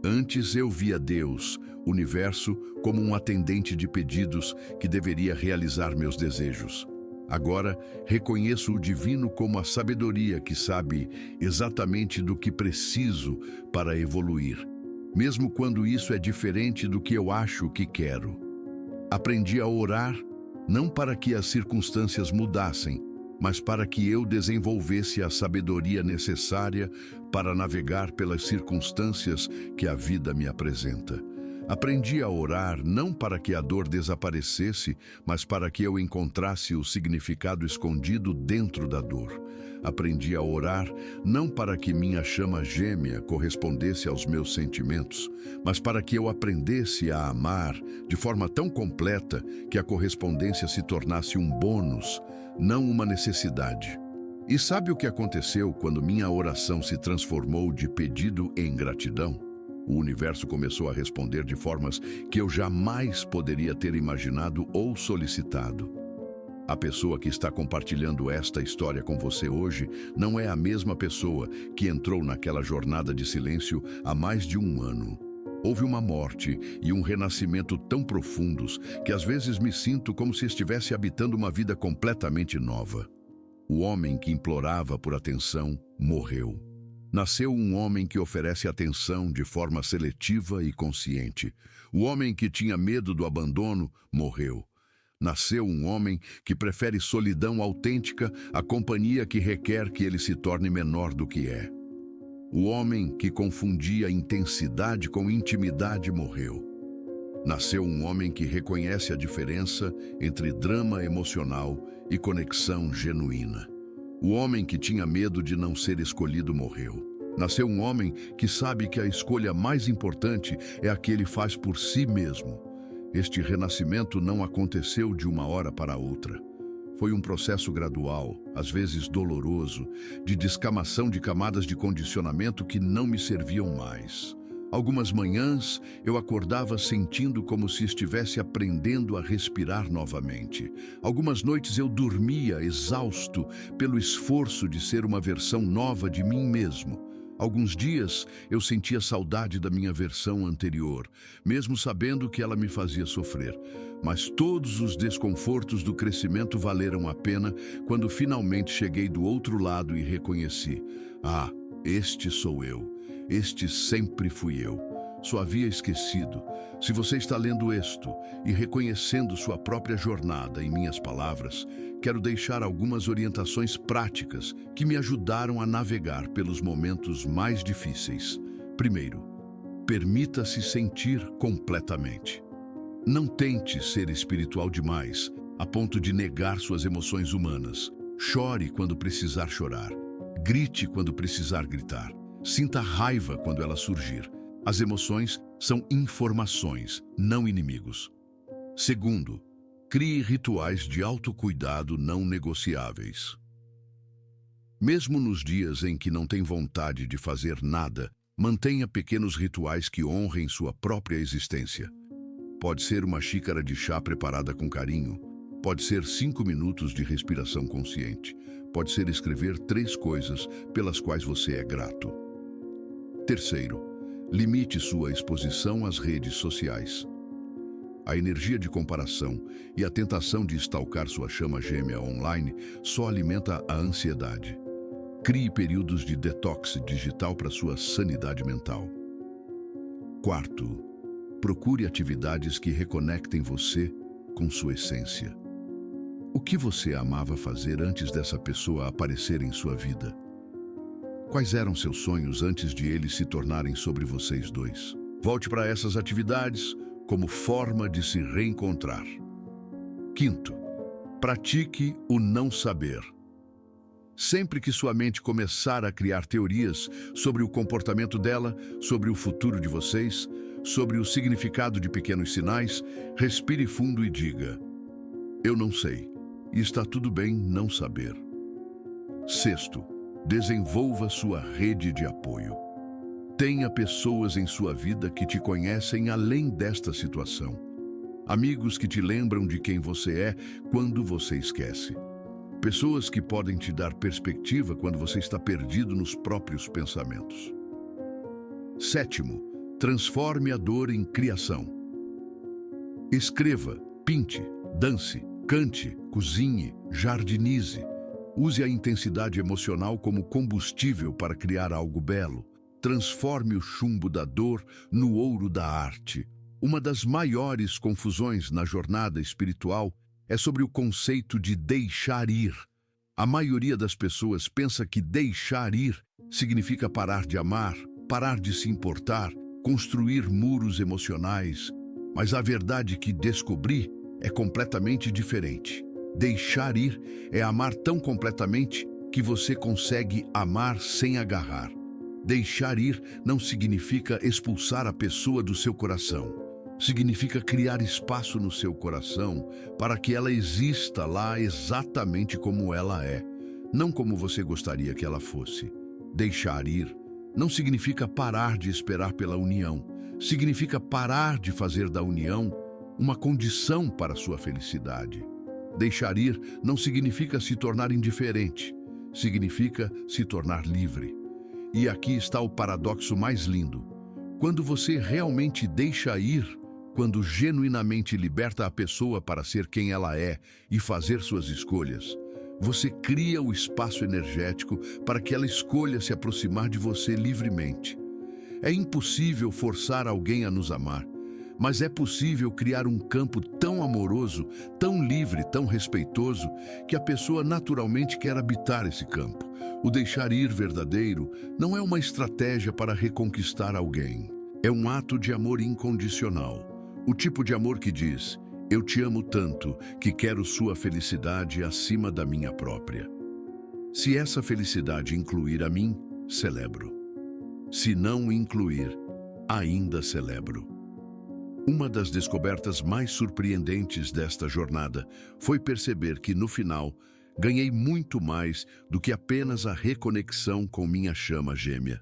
Antes eu via Deus, o universo, como um atendente de pedidos que deveria realizar meus desejos. Agora, reconheço o divino como a sabedoria que sabe exatamente do que preciso para evoluir, mesmo quando isso é diferente do que eu acho que quero. Aprendi a orar não para que as circunstâncias mudassem, mas para que eu desenvolvesse a sabedoria necessária para navegar pelas circunstâncias que a vida me apresenta. Aprendi a orar não para que a dor desaparecesse, mas para que eu encontrasse o significado escondido dentro da dor. Aprendi a orar não para que minha chama gêmea correspondesse aos meus sentimentos, mas para que eu aprendesse a amar de forma tão completa que a correspondência se tornasse um bônus, não uma necessidade. E sabe o que aconteceu quando minha oração se transformou de pedido em gratidão? O universo começou a responder de formas que eu jamais poderia ter imaginado ou solicitado. A pessoa que está compartilhando esta história com você hoje não é a mesma pessoa que entrou naquela jornada de silêncio há mais de um ano. Houve uma morte e um renascimento tão profundos que às vezes me sinto como se estivesse habitando uma vida completamente nova. O homem que implorava por atenção morreu. Nasceu um homem que oferece atenção de forma seletiva e consciente. O homem que tinha medo do abandono morreu. Nasceu um homem que prefere solidão autêntica à companhia que requer que ele se torne menor do que é. O homem que confundia intensidade com intimidade morreu. Nasceu um homem que reconhece a diferença entre drama emocional e conexão genuína. O homem que tinha medo de não ser escolhido morreu. Nasceu um homem que sabe que a escolha mais importante é a que ele faz por si mesmo. Este renascimento não aconteceu de uma hora para outra. Foi um processo gradual, às vezes doloroso, de descamação de camadas de condicionamento que não me serviam mais. Algumas manhãs eu acordava sentindo como se estivesse aprendendo a respirar novamente. Algumas noites eu dormia exausto pelo esforço de ser uma versão nova de mim mesmo. Alguns dias eu sentia saudade da minha versão anterior, mesmo sabendo que ela me fazia sofrer. Mas todos os desconfortos do crescimento valeram a pena quando finalmente cheguei do outro lado e reconheci: ah, este sou eu. Este sempre fui eu. Só havia esquecido. Se você está lendo isto e reconhecendo sua própria jornada em minhas palavras, quero deixar algumas orientações práticas que me ajudaram a navegar pelos momentos mais difíceis. Primeiro, permita-se sentir completamente. Não tente ser espiritual demais, a ponto de negar suas emoções humanas. Chore quando precisar chorar. Grite quando precisar gritar. Sinta raiva quando ela surgir. As emoções são informações, não inimigos. Segundo, crie rituais de autocuidado não negociáveis. Mesmo nos dias em que não tem vontade de fazer nada, mantenha pequenos rituais que honrem sua própria existência. Pode ser uma xícara de chá preparada com carinho. Pode ser 5 minutos de respiração consciente. Pode ser escrever 3 coisas pelas quais você é grato. Terceiro, limite sua exposição às redes sociais. A energia de comparação e a tentação de stalkar sua chama gêmea online só alimenta a ansiedade. Crie períodos de detox digital para sua sanidade mental. Quarto, procure atividades que reconectem você com sua essência. O que você amava fazer antes dessa pessoa aparecer em sua vida? Quais eram seus sonhos antes de eles se tornarem sobre vocês dois? Volte para essas atividades como forma de se reencontrar. Quinto, pratique o não saber. Sempre que sua mente começar a criar teorias sobre o comportamento dela, sobre o futuro de vocês, sobre o significado de pequenos sinais, respire fundo e diga: eu não sei, e está tudo bem não saber. Sexto, desenvolva sua rede de apoio. Tenha pessoas em sua vida que te conhecem além desta situação. Amigos que te lembram de quem você é quando você esquece. Pessoas que podem te dar perspectiva quando você está perdido nos próprios pensamentos. Sétimo, transforme a dor em criação. Escreva, pinte, dance, cante, cozinhe, jardinize. Use a intensidade emocional como combustível para criar algo belo. Transforme o chumbo da dor no ouro da arte. Uma das maiores confusões na jornada espiritual é sobre o conceito de deixar ir. A maioria das pessoas pensa que deixar ir significa parar de amar, parar de se importar, construir muros emocionais. Mas a verdade que descobri é completamente diferente. Deixar ir é amar tão completamente que você consegue amar sem agarrar. Deixar ir não significa expulsar a pessoa do seu coração. Significa criar espaço no seu coração para que ela exista lá exatamente como ela é, não como você gostaria que ela fosse. Deixar ir não significa parar de esperar pela união. Significa parar de fazer da união uma condição para a sua felicidade. Deixar ir não significa se tornar indiferente, significa se tornar livre. E aqui está o paradoxo mais lindo. Quando você realmente deixa ir, quando genuinamente liberta a pessoa para ser quem ela é e fazer suas escolhas, você cria o espaço energético para que ela escolha se aproximar de você livremente. É impossível forçar alguém a nos amar, mas é possível criar um campo tão amoroso, tão livre, tão respeitoso, que a pessoa naturalmente quer habitar esse campo. O deixar ir verdadeiro não é uma estratégia para reconquistar alguém. É um ato de amor incondicional. O tipo de amor que diz: eu te amo tanto que quero sua felicidade acima da minha própria. Se essa felicidade incluir a mim, celebro. Se não incluir, ainda celebro. Uma das descobertas mais surpreendentes desta jornada foi perceber que, no final, ganhei muito mais do que apenas a reconexão com minha chama gêmea.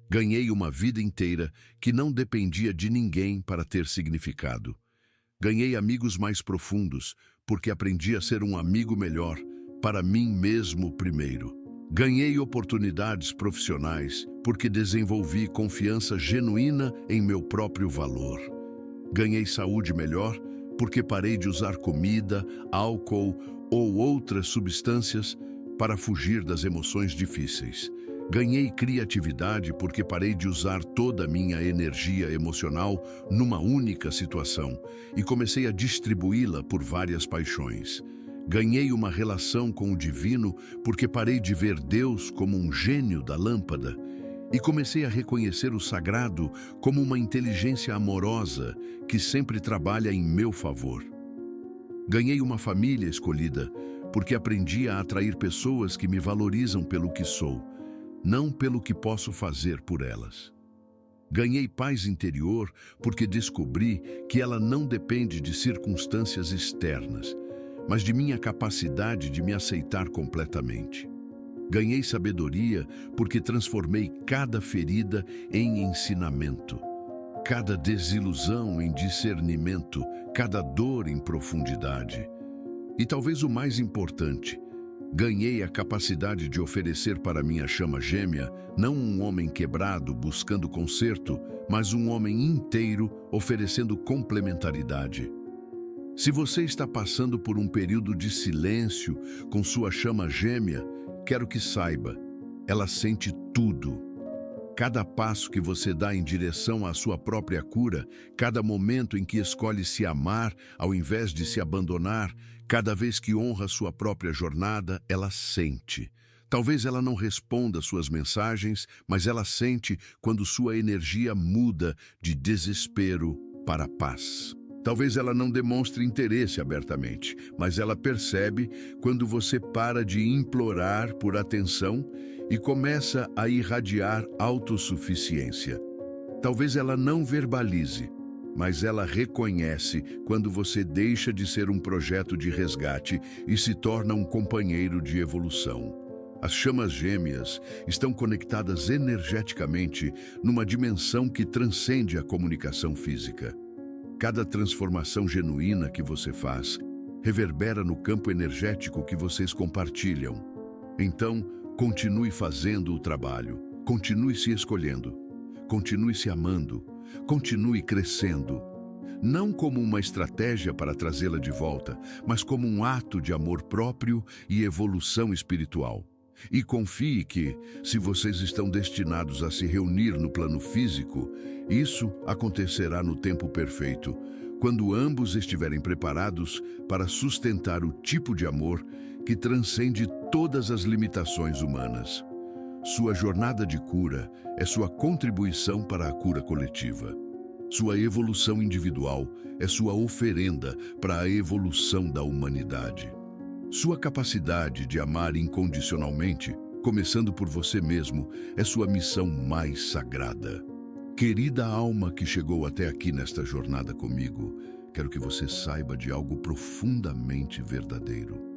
Ganhei uma vida inteira que não dependia de ninguém para ter significado. Ganhei amigos mais profundos, porque aprendi a ser um amigo melhor, para mim mesmo primeiro. Ganhei oportunidades profissionais, porque desenvolvi confiança genuína em meu próprio valor. Ganhei saúde melhor, porque parei de usar comida, álcool ou outras substâncias para fugir das emoções difíceis. Ganhei criatividade porque parei de usar toda a minha energia emocional numa única situação e comecei a distribuí-la por várias paixões. Ganhei uma relação com o divino porque parei de ver Deus como um gênio da lâmpada e comecei a reconhecer o sagrado como uma inteligência amorosa que sempre trabalha em meu favor. Ganhei uma família escolhida porque aprendi a atrair pessoas que me valorizam pelo que sou, não pelo que posso fazer por elas. Ganhei paz interior porque descobri que ela não depende de circunstâncias externas, mas de minha capacidade de me aceitar completamente. Ganhei sabedoria porque transformei cada ferida em ensinamento, cada desilusão em discernimento, cada dor em profundidade. E talvez o mais importante, ganhei a capacidade de oferecer para minha chama gêmea não um homem quebrado buscando conserto, mas um homem inteiro oferecendo complementaridade. Se você está passando por um período de silêncio com sua chama gêmea, quero que saiba, ela sente tudo. Cada passo que você dá em direção à sua própria cura, cada momento em que escolhe se amar ao invés de se abandonar, cada vez que honra sua própria jornada, ela sente. Talvez ela não responda suas mensagens, mas ela sente quando sua energia muda de desespero para paz. Talvez ela não demonstre interesse abertamente, mas ela percebe quando você para de implorar por atenção e começa a irradiar autossuficiência. Talvez ela não verbalize, mas ela reconhece quando você deixa de ser um projeto de resgate e se torna um companheiro de evolução. As chamas gêmeas estão conectadas energeticamente numa dimensão que transcende a comunicação física. Cada transformação genuína que você faz reverbera no campo energético que vocês compartilham. Então, continue fazendo o trabalho, continue se escolhendo, continue se amando, continue crescendo. Não como uma estratégia para trazê-la de volta, mas como um ato de amor próprio e evolução espiritual. E confie que, se vocês estão destinados a se reunir no plano físico, isso acontecerá no tempo perfeito, quando ambos estiverem preparados para sustentar o tipo de amor que transcende todas as limitações humanas. Sua jornada de cura é sua contribuição para a cura coletiva. Sua evolução individual é sua oferenda para a evolução da humanidade. Sua capacidade de amar incondicionalmente, começando por você mesmo, é sua missão mais sagrada. Querida alma que chegou até aqui nesta jornada comigo, quero que você saiba de algo profundamente verdadeiro.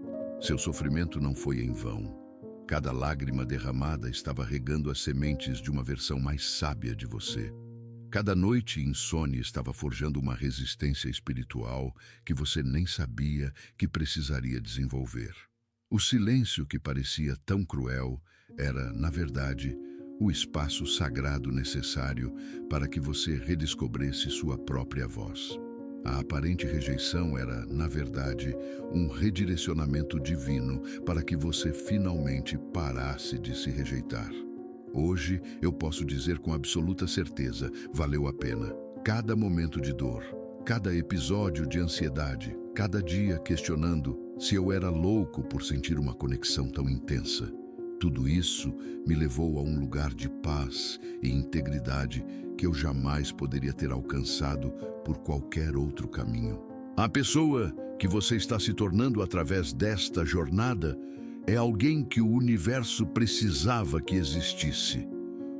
Seu sofrimento não foi em vão. Cada lágrima derramada estava regando as sementes de uma versão mais sábia de você. Cada noite insônia estava forjando uma resistência espiritual que você nem sabia que precisaria desenvolver. O silêncio que parecia tão cruel era, na verdade, o espaço sagrado necessário para que você redescobrisse sua própria voz. A aparente rejeição era, na verdade, um redirecionamento divino para que você finalmente parasse de se rejeitar. Hoje, eu posso dizer com absoluta certeza, valeu a pena. Cada momento de dor, cada episódio de ansiedade, cada dia questionando se eu era louco por sentir uma conexão tão intensa. Tudo isso me levou a um lugar de paz e integridade que eu jamais poderia ter alcançado por qualquer outro caminho. A pessoa que você está se tornando através desta jornada é alguém que o universo precisava que existisse.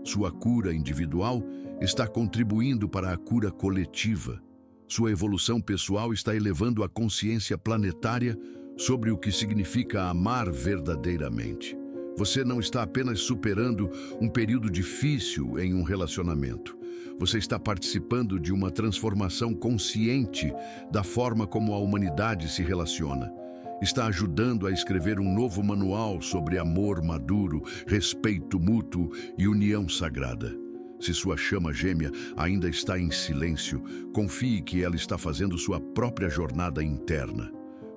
Sua cura individual está contribuindo para a cura coletiva. Sua evolução pessoal está elevando a consciência planetária sobre o que significa amar verdadeiramente. Você não está apenas superando um período difícil em um relacionamento. Você está participando de uma transformação consciente da forma como a humanidade se relaciona. Está ajudando a escrever um novo manual sobre amor maduro, respeito mútuo e união sagrada. Se sua chama gêmea ainda está em silêncio, confie que ela está fazendo sua própria jornada interna.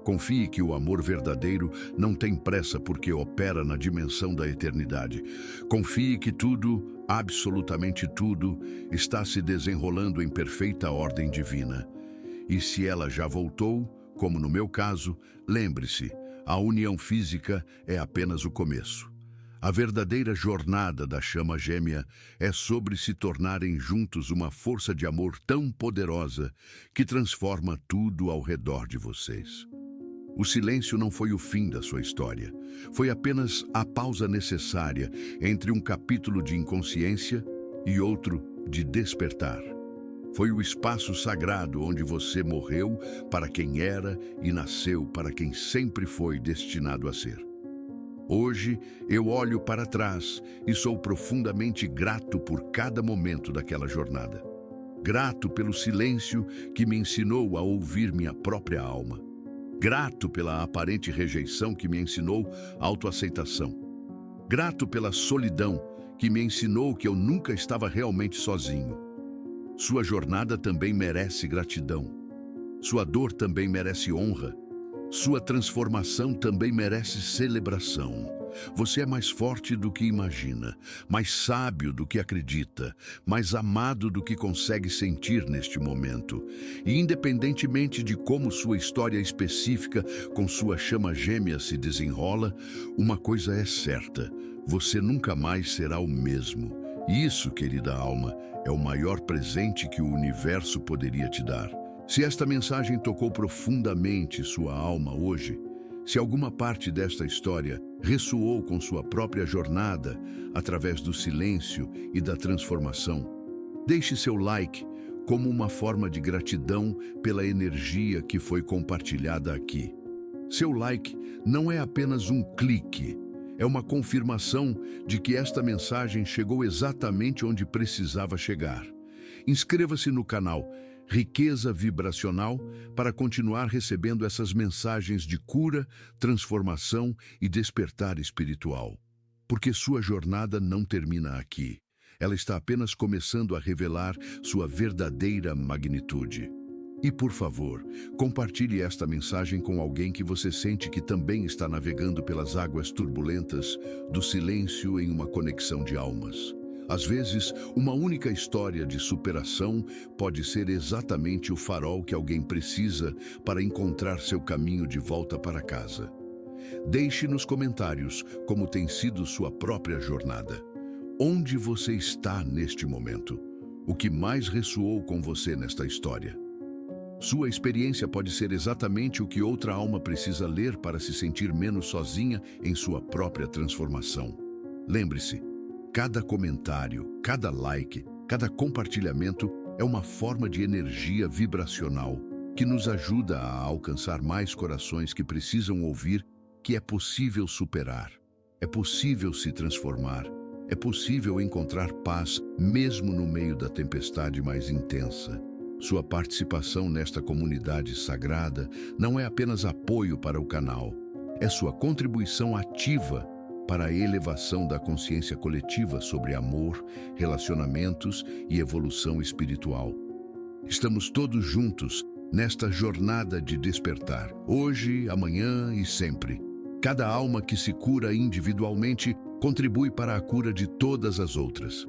Confie que o amor verdadeiro não tem pressa porque opera na dimensão da eternidade. Confie que tudo, absolutamente tudo, está se desenrolando em perfeita ordem divina. E se ela já voltou, como no meu caso, lembre-se, a união física é apenas o começo. A verdadeira jornada da chama gêmea é sobre se tornarem juntos uma força de amor tão poderosa que transforma tudo ao redor de vocês. O silêncio não foi o fim da sua história. Foi apenas a pausa necessária entre um capítulo de inconsciência e outro de despertar. Foi o espaço sagrado onde você morreu para quem era e nasceu para quem sempre foi destinado a ser. Hoje, eu olho para trás e sou profundamente grato por cada momento daquela jornada. Grato pelo silêncio que me ensinou a ouvir minha própria alma. Grato pela aparente rejeição que me ensinou autoaceitação. Grato pela solidão que me ensinou que eu nunca estava realmente sozinho. Sua jornada também merece gratidão. Sua dor também merece honra. Sua transformação também merece celebração. Você é mais forte do que imagina, mais sábio do que acredita, mais amado do que consegue sentir neste momento. E independentemente de como sua história específica com sua chama gêmea se desenrola, uma coisa é certa: você nunca mais será o mesmo. E isso, querida alma, é o maior presente que o universo poderia te dar. Se esta mensagem tocou profundamente sua alma hoje, se alguma parte desta história ressoou com sua própria jornada através do silêncio e da transformação, deixe seu like como uma forma de gratidão pela energia que foi compartilhada aqui. Seu like não é apenas um clique, é uma confirmação de que esta mensagem chegou exatamente onde precisava chegar. Inscreva-se no canal Riqueza Vibracional para continuar recebendo essas mensagens de cura, transformação e despertar espiritual. Porque sua jornada não termina aqui. Ela está apenas começando a revelar sua verdadeira magnitude. E, por favor, compartilhe esta mensagem com alguém que você sente que também está navegando pelas águas turbulentas do silêncio em uma conexão de almas. Às vezes, uma única história de superação pode ser exatamente o farol que alguém precisa para encontrar seu caminho de volta para casa. Deixe nos comentários como tem sido sua própria jornada. Onde você está neste momento? O que mais ressoou com você nesta história? Sua experiência pode ser exatamente o que outra alma precisa ler para se sentir menos sozinha em sua própria transformação. Lembre-se, cada comentário, cada like, cada compartilhamento é uma forma de energia vibracional que nos ajuda a alcançar mais corações que precisam ouvir que é possível superar, é possível se transformar, é possível encontrar paz mesmo no meio da tempestade mais intensa. Sua participação nesta comunidade sagrada não é apenas apoio para o canal, é sua contribuição ativa para a elevação da consciência coletiva sobre amor, relacionamentos e evolução espiritual. Estamos todos juntos nesta jornada de despertar, hoje, amanhã e sempre. Cada alma que se cura individualmente contribui para a cura de todas as outras.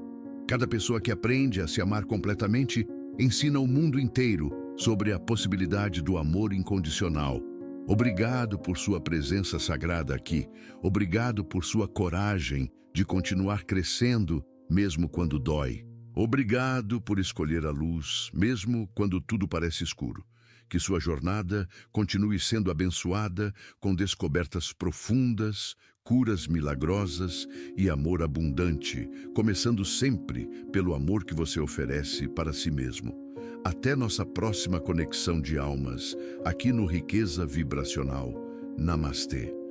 Cada pessoa que aprende a se amar completamente ensina o mundo inteiro sobre a possibilidade do amor incondicional. Obrigado por sua presença sagrada aqui. Obrigado por sua coragem de continuar crescendo, mesmo quando dói. Obrigado por escolher a luz, mesmo quando tudo parece escuro. Que sua jornada continue sendo abençoada com descobertas profundas, curas milagrosas e amor abundante, começando sempre pelo amor que você oferece para si mesmo. Até nossa próxima conexão de almas, aqui no Riqueza Vibracional. Namastê.